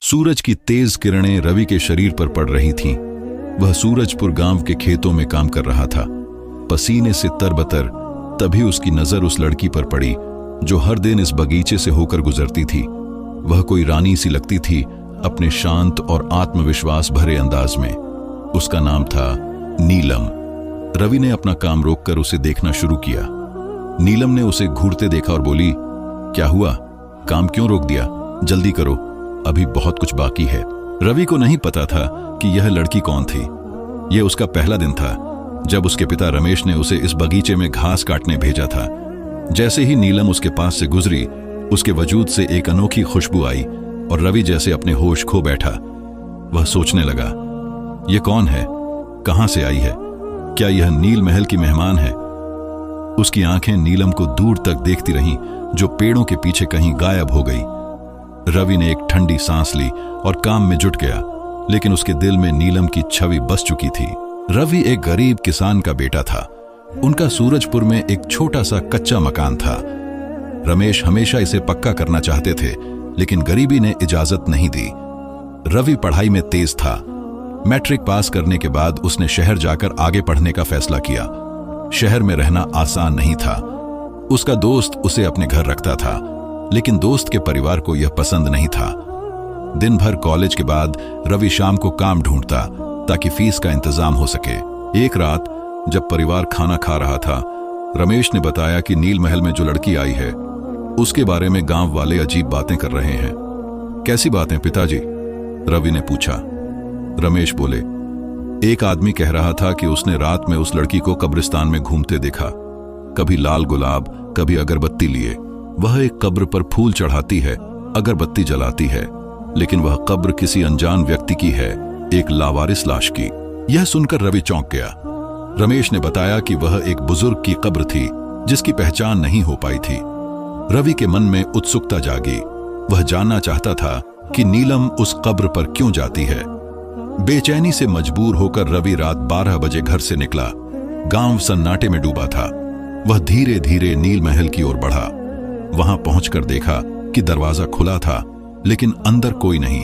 सूरज की तेज किरणें रवि के शरीर पर पड़ रही थीं। वह सूरजपुर गांव के खेतों में काम कर रहा था, पसीने से तरबतर। तभी उसकी नजर उस लड़की पर पड़ी जो हर दिन इस बगीचे से होकर गुजरती थी। वह कोई रानी सी लगती थी, अपने शांत और आत्मविश्वास भरे अंदाज में। उसका नाम था नीलम। रवि ने अपना काम रोककर उसे देखना शुरू किया। नीलम ने उसे घूरते देखा और बोली, क्या हुआ? काम क्यों रोक दिया? जल्दी करो, अभी बहुत कुछ बाकी है। रवि को नहीं पता था कि यह लड़की कौन थी। यह उसका पहला दिन था जब उसके पिता रमेश ने उसे इस बगीचे में घास काटने भेजा था। जैसे ही नीलम उसके पास से गुजरी, उसके वजूद से एक अनोखी खुशबू आई और रवि जैसे अपने होश खो बैठा। वह सोचने लगा, यह कौन है? कहां से आई है? क्या यह नील महल की मेहमान है? उसकी आंखें नीलम को दूर तक देखती रहीं, जो पेड़ों के पीछे कहीं गायब हो गई। रवि ने एक ठंडी सांस ली और काम में जुट गया, लेकिन उसके दिल में नीलम की छवि बस चुकी थी। रवि एक गरीब किसान का बेटा था। उनका सूरजपुर में एक छोटा सा कच्चा मकान था। रमेश हमेशा इसे पक्का करना चाहते थे, लेकिन गरीबी ने इजाजत नहीं दी। रवि पढ़ाई में तेज था। मैट्रिक पास करने के बाद उसने शहर जाकर आगे पढ़ने का फैसला किया। शहर में रहना आसान नहीं था। उसका दोस्त उसे अपने घर रखता था, लेकिन दोस्त के परिवार को यह पसंद नहीं था। दिन भर कॉलेज के बाद रवि शाम को काम ढूंढता ताकि फीस का इंतजाम हो सके। एक रात जब परिवार खाना खा रहा था, रमेश ने बताया कि नील महल में जो लड़की आई है उसके बारे में गांव वाले अजीब बातें कर रहे हैं। कैसी बातें पिताजी? रवि ने पूछा। रमेश बोले, एक आदमी कह रहा था कि उसने रात में उस लड़की को कब्रिस्तान में घूमते देखा, कभी लाल गुलाब, कभी अगरबत्ती लिए। वह एक कब्र पर फूल चढ़ाती है, अगरबत्ती जलाती है, लेकिन वह कब्र किसी अनजान व्यक्ति की है, एक लावारिस लाश की। यह सुनकर रवि चौंक गया। रमेश ने बताया कि वह एक बुजुर्ग की कब्र थी जिसकी पहचान नहीं हो पाई थी। रवि के मन में उत्सुकता जागी। वह जानना चाहता था कि नीलम उस कब्र पर क्यों जाती है। बेचैनी से मजबूर होकर रवि रात 12 बजे घर से निकला। गांव सन्नाटे में डूबा था। वह धीरे धीरे नील महल की ओर बढ़ा। वहां पहुंचकर देखा कि दरवाजा खुला था, लेकिन अंदर कोई नहीं।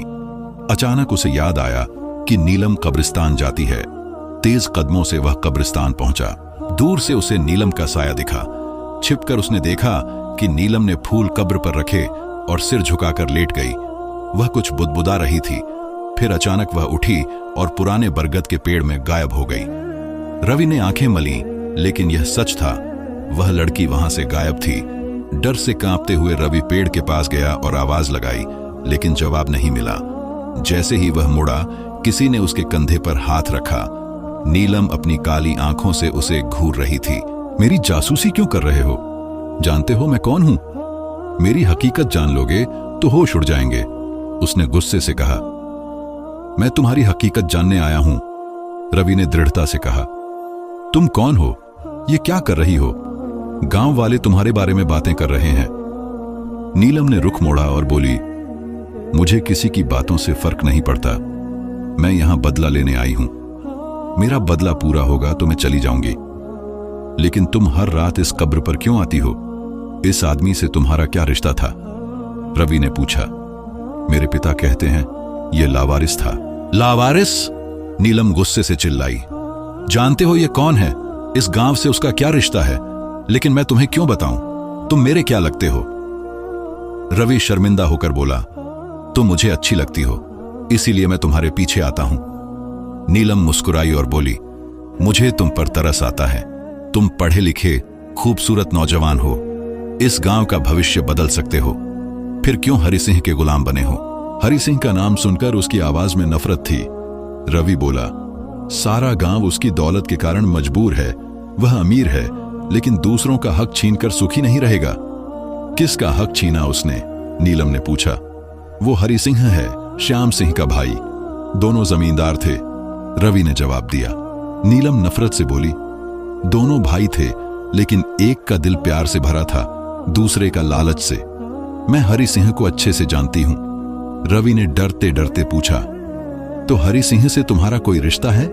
अचानक उसे याद आया कि नीलम कब्रिस्तान जाती है। तेज कदमों से वह कब्रिस्तान पहुंचा। दूर से उसे नीलम का साया दिखा। छिपकर उसने देखा कि नीलम ने फूल कब्र पर रखे और सिर झुकाकर लेट गई। वह कुछ बुदबुदा रही थी। फिर अचानक वह उठी और पुराने बरगद के पेड़ में गायब हो गई। रवि ने आंखें मली, लेकिन यह सच था। वह लड़की वहां से गायब थी। डर से कांपते हुए रवि पेड़ के पास गया और आवाज लगाई, लेकिन जवाब नहीं मिला। जैसे ही वह मुड़ा, किसी ने उसके कंधे पर हाथ रखा। नीलम अपनी काली आंखों से उसे घूर रही थी। मेरी जासूसी क्यों कर रहे हो? जानते हो मैं कौन हूं? मेरी हकीकत जान लोगे तो होश उड़ जाएंगे, उसने गुस्से से कहा। मैं तुम्हारी हकीकत जानने आया हूं, रवि ने दृढ़ता से कहा। तुम कौन हो? ये क्या कर रही हो? गांव वाले तुम्हारे बारे में बातें कर रहे हैं। नीलम ने रुख मोड़ा और बोली, मुझे किसी की बातों से फर्क नहीं पड़ता। मैं यहां बदला लेने आई हूं। मेरा बदला पूरा होगा तो मैं चली जाऊंगी। लेकिन तुम हर रात इस कब्र पर क्यों आती हो? इस आदमी से तुम्हारा क्या रिश्ता था? रवि ने पूछा। मेरे पिता कहते हैं यह लावारिस था। लावारिस? नीलम गुस्से से चिल्लाई। जानते हो यह कौन है? इस गांव से उसका क्या रिश्ता है? लेकिन मैं तुम्हें क्यों बताऊं? तुम मेरे क्या लगते हो? रवि शर्मिंदा होकर बोला, तुम मुझे अच्छी लगती हो, इसीलिए मैं तुम्हारे पीछे आता हूं। नीलम मुस्कुराई और बोली, मुझे तुम पर तरस आता है। तुम पढ़े लिखे खूबसूरत नौजवान हो, इस गांव का भविष्य बदल सकते हो। फिर क्यों हरि सिंह के गुलाम बने हो? हरि सिंह का नाम सुनकर उसकी आवाज में नफरत थी। रवि बोला, सारा गांव उसकी दौलत के कारण मजबूर है। वह अमीर है, लेकिन दूसरों का हक छीनकर सुखी नहीं रहेगा। किसका हक छीना उसने? नीलम ने पूछा। वो हरि सिंह है, श्याम सिंह का भाई। दोनों जमींदार थे, रवि ने जवाब दिया। नीलम नफरत से बोली, दोनों भाई थे, लेकिन एक का दिल प्यार से भरा था, दूसरे का लालच से। मैं हरि सिंह को अच्छे से जानती हूं। रवि ने डरते डरते पूछा, तो हरि सिंह से तुम्हारा कोई रिश्ता है?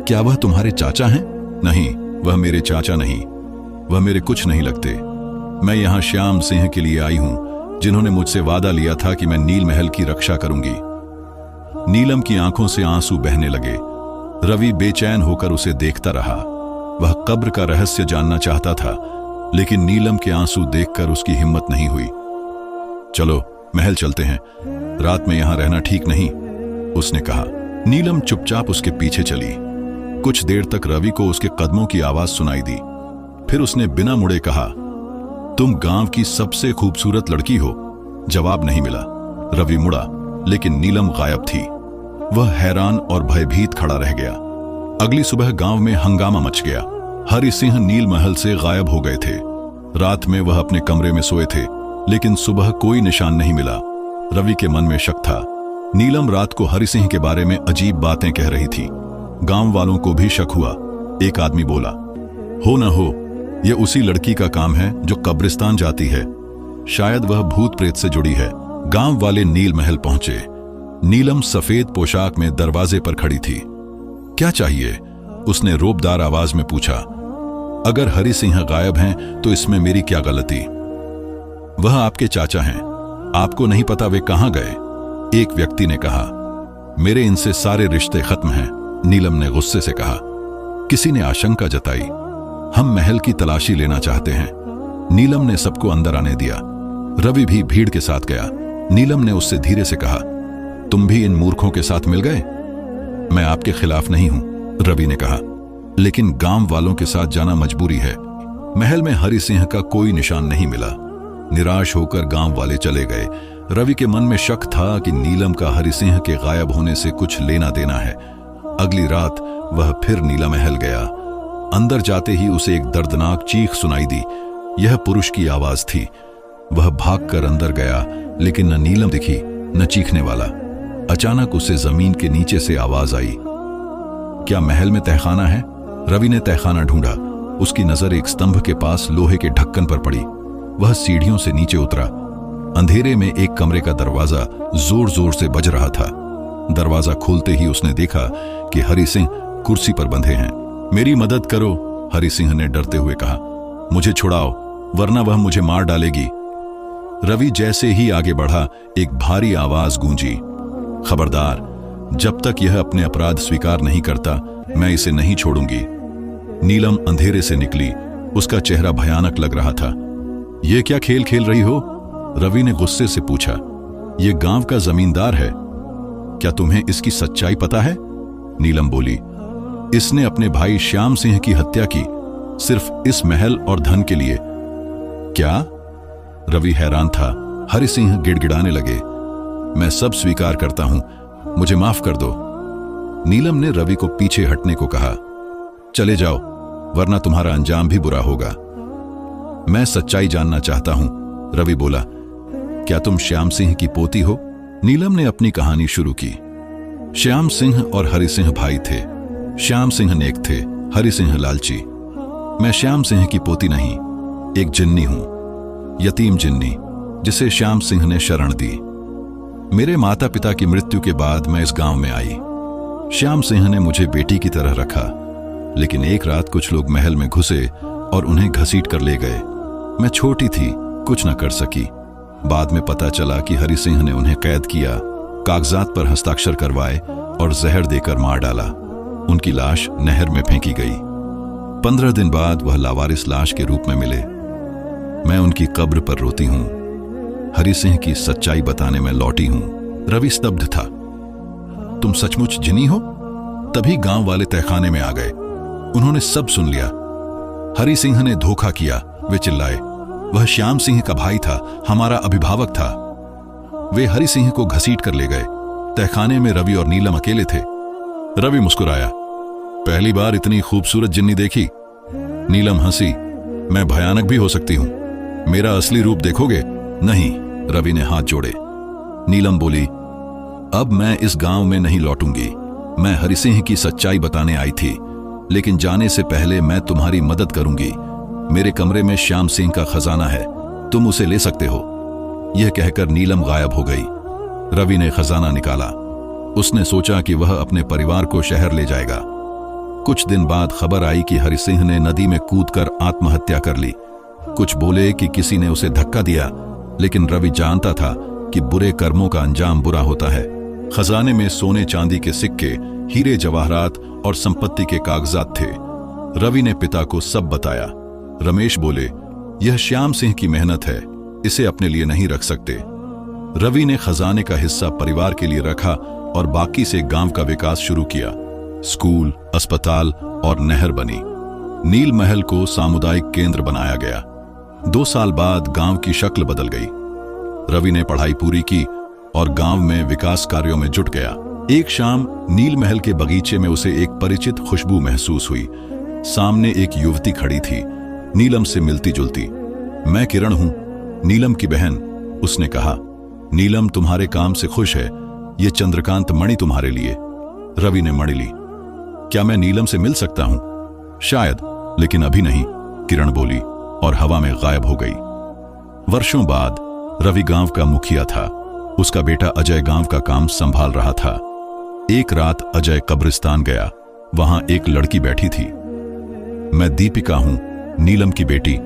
क्या वह तुम्हारे चाचा हैं? नहीं, वह मेरे चाचा नहीं। वह मेरे कुछ नहीं लगते। मैं यहां श्याम सिंह के लिए आई हूं, जिन्होंने मुझसे वादा लिया था कि मैं नील महल की रक्षा करूंगी। नीलम की आंखों से आंसू बहने लगे। रवि बेचैन होकर उसे देखता रहा। वह कब्र का रहस्य जानना चाहता था, लेकिन नीलम के आंसू देखकर उसकी हिम्मत नहीं हुई। चलो महल चलते हैं, रात में यहां रहना ठीक नहीं, उसने कहा। नीलम चुपचाप उसके पीछे चली। कुछ देर तक रवि को उसके कदमों की आवाज सुनाई दी। फिर उसने बिना मुड़े कहा, तुम गांव की सबसे खूबसूरत लड़की हो। जवाब नहीं मिला। रवि मुड़ा, लेकिन नीलम गायब थी। वह हैरान और भयभीत खड़ा रह गया। अगली सुबह गांव में हंगामा मच गया। हरि सिंह नील महल से गायब हो गए थे। रात में वह अपने कमरे में सोए थे, लेकिन सुबह कोई निशान नहीं मिला। रवि के मन में शक था। नीलम रात को हरि सिंह के बारे में अजीब बातें कह रही थी। गांव वालों को भी शक हुआ। एक आदमी बोला, हो न हो यह उसी लड़की का काम है जो कब्रिस्तान जाती है। शायद वह भूत प्रेत से जुड़ी है। गांव वाले नील महल पहुंचे। नीलम सफेद पोशाक में दरवाजे पर खड़ी थी। क्या चाहिए? उसने रोबदार आवाज में पूछा। अगर हरि सिंह गायब हैं तो इसमें मेरी क्या गलती? वह आपके चाचा हैं, आपको नहीं पता वे कहां गए? एक व्यक्ति ने कहा। मेरे इनसे सारे रिश्ते खत्म हैं, नीलम ने गुस्से से कहा। किसी ने आशंका जताई। हम महल की तलाशी लेना चाहते हैं। नीलम ने सबको अंदर आने दिया। रवि भी भीड़ के साथ गया। नीलम ने उससे धीरे से कहा, तुम भी इन मूर्खों के साथ मिल गए? मैं आपके खिलाफ नहीं हूं, रवि ने कहा, लेकिन गांव वालों के साथ जाना मजबूरी है। महल में हरि सिंह का कोई निशान नहीं मिला। निराश होकर गांव वाले चले गए। रवि के मन में शक था कि नीलम का हरि सिंह के गायब होने से कुछ लेना देना है। अगली रात वह फिर नीला महल गया। अंदर जाते ही उसे एक दर्दनाक चीख सुनाई दी। यह पुरुष की आवाज थी। वह भागकर अंदर गया, लेकिन न नीलम दिखी न चीखने वाला। अचानक उसे जमीन के नीचे से आवाज आई। क्या महल में तहखाना है? रवि ने तहखाना ढूंढा। उसकी नजर एक स्तंभ के पास लोहे के ढक्कन पर पड़ी। वह सीढ़ियों से नीचे उतरा। अंधेरे में एक कमरे का दरवाजा जोर जोर से बज रहा था। दरवाजा खोलते ही उसने देखा कि हरि सिंह कुर्सी पर बंधे हैं। मेरी मदद करो, हरि सिंह ने डरते हुए कहा। मुझे छुड़ाओ, वरना वह मुझे मार डालेगी। रवि जैसे ही आगे बढ़ा, एक भारी आवाज गूंजी। खबरदार, जब तक यह अपने अपराध स्वीकार नहीं करता, मैं इसे नहीं छोड़ूंगी। नीलम अंधेरे से निकली। उसका चेहरा भयानक लग रहा था। यह क्या खेल खेल रही हो? रवि ने गुस्से से पूछा। यह गांव का जमींदार है, क्या तुम्हें इसकी सच्चाई पता है? नीलम बोली। इसने अपने भाई श्याम सिंह की हत्या की, सिर्फ इस महल और धन के लिए। क्या? रवि हैरान था। हरि सिंह गिड़गिड़ाने लगे। मैं सब स्वीकार करता हूं, मुझे माफ कर दो। नीलम ने रवि को पीछे हटने को कहा। चले जाओ, वरना तुम्हारा अंजाम भी बुरा होगा। मैं सच्चाई जानना चाहता हूं, रवि बोला। क्या तुम श्याम सिंह की पोती हो? नीलम ने अपनी कहानी शुरू की। श्याम सिंह और हरि सिंह भाई थे। श्याम सिंह नेक थे, हरि सिंह लालची। मैं श्याम सिंह की पोती नहीं, एक जिन्नी हूं, यतीम जिन्नी, जिसे श्याम सिंह ने शरण दी। मेरे माता पिता की मृत्यु के बाद मैं इस गांव में आई। श्याम सिंह ने मुझे बेटी की तरह रखा, लेकिन एक रात कुछ लोग महल में घुसे और उन्हें घसीट कर ले गए। मैं छोटी थी, कुछ न कर सकी। बाद में पता चला कि हरि सिंह ने उन्हें कैद किया, कागजात पर हस्ताक्षर करवाए और जहर देकर मार डाला। उनकी लाश नहर में फेंकी गई। 15 दिन बाद वह लावारिस लाश के रूप में मिले। मैं उनकी कब्र पर रोती हूं। हरि सिंह की सच्चाई बताने में लौटी हूं। रवि स्तब्ध था। तुम सचमुच जिनी हो? तभी गांव वाले तहखाने में आ गए। उन्होंने सब सुन लिया। हरि सिंह ने धोखा किया, वे चिल्लाए। वह श्याम सिंह का भाई था, हमारा अभिभावक था। वे हरि सिंह को घसीट कर ले गए। तहखाने में रवि और नीलम अकेले थे। रवि मुस्कुराया। पहली बार इतनी खूबसूरत जिन्नी देखी। नीलम हंसी। मैं भयानक भी हो सकती हूं, मेरा असली रूप देखोगे? नहीं, रवि ने हाथ जोड़े। नीलम बोली, अब मैं इस गांव में नहीं लौटूंगी। मैं हरि सिंह की सच्चाई बताने आई थी, लेकिन जाने से पहले मैं तुम्हारी मदद करूंगी। मेरे कमरे में श्याम सिंह का खजाना है, तुम उसे ले सकते हो। यह कहकर नीलम गायब हो गई। रवि ने खजाना निकाला। उसने सोचा कि वह अपने परिवार को शहर ले जाएगा। कुछ दिन बाद खबर आई कि हरि सिंह ने नदी में कूदकर आत्महत्या कर ली। कुछ बोले कि किसी ने उसे धक्का दिया, लेकिन रवि जानता था कि बुरे कर्मों का अंजाम बुरा होता है। खजाने में सोने चांदी के सिक्के, हीरे जवाहरात और संपत्ति के कागजात थे। रवि ने पिता को सब बताया। रमेश बोले, यह श्याम सिंह की मेहनत है, इसे अपने लिए नहीं रख सकते। रवि ने खजाने का हिस्सा परिवार के लिए रखा और बाकी से गांव का विकास शुरू किया। स्कूल, अस्पताल और नहर बनी। नील महल को सामुदायिक केंद्र बनाया गया। 2 साल बाद गांव की शक्ल बदल गई। रवि ने पढ़ाई पूरी की और गांव में विकास कार्यों में जुट गया। एक शाम नील महल के बगीचे में उसे एक परिचित खुशबू महसूस हुई। सामने एक युवती खड़ी थी, नीलम से मिलती जुलती। मैं किरण हूं, नीलम की बहन, उसने कहा। नीलम तुम्हारे काम से खुश है, ये चंद्रकांत मणि तुम्हारे लिए। रवि ने मणि ली। क्या मैं नीलम से मिल सकता हूं? शायद, लेकिन अभी नहीं, किरण बोली और हवा में गायब हो गई। वर्षों बाद रवि गांव का मुखिया था। उसका बेटा अजय गांव का काम संभाल रहा था। एक रात अजय कब्रिस्तान गया। वहां एक लड़की बैठी थी। मैं दीपिका हूं, नीलम की बेटी,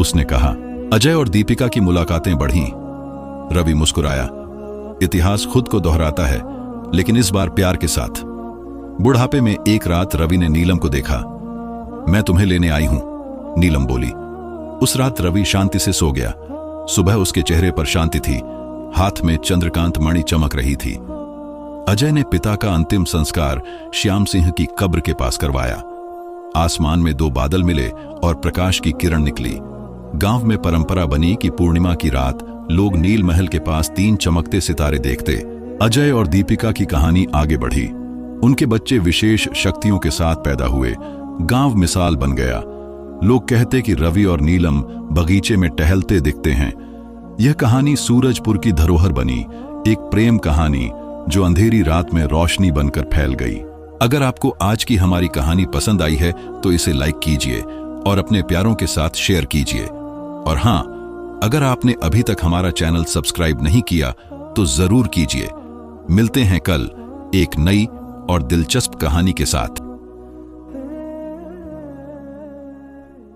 उसने कहा। अजय और दीपिका की मुलाकातें बढ़ीं। रवि मुस्कुराया। इतिहास खुद को दोहराता है, लेकिन इस बार प्यार के साथ। बुढ़ापे में एक रात रवि ने नीलम को देखा। मैं तुम्हें लेने आई हूं, नीलम बोली। उस रात रवि शांति से सो गया। सुबह उसके चेहरे पर शांति थी, हाथ में चंद्रकांत मणि चमक रही थी। अजय ने पिता का अंतिम संस्कार श्याम सिंह की कब्र के पास करवाया। आसमान में 2 बादल मिले और प्रकाश की किरण निकली। गांव में परंपरा बनी कि पूर्णिमा की रात लोग नील महल के पास 3 चमकते सितारे देखते। अजय और दीपिका की कहानी आगे बढ़ी। उनके बच्चे विशेष शक्तियों के साथ पैदा हुए। गांव मिसाल बन गया। लोग कहते कि रवि और नीलम बगीचे में टहलते दिखते हैं। यह कहानी सूरजपुर की धरोहर बनी, एक प्रेम कहानी जो अंधेरी रात में रोशनी बनकर फैल गई। अगर आपको आज की हमारी कहानी पसंद आई है तो इसे लाइक कीजिए और अपने प्यारों के साथ शेयर कीजिए। और हां, अगर आपने अभी तक हमारा चैनल सब्सक्राइब नहीं किया तो जरूर कीजिए। मिलते हैं कल एक नई और दिलचस्प कहानी के साथ।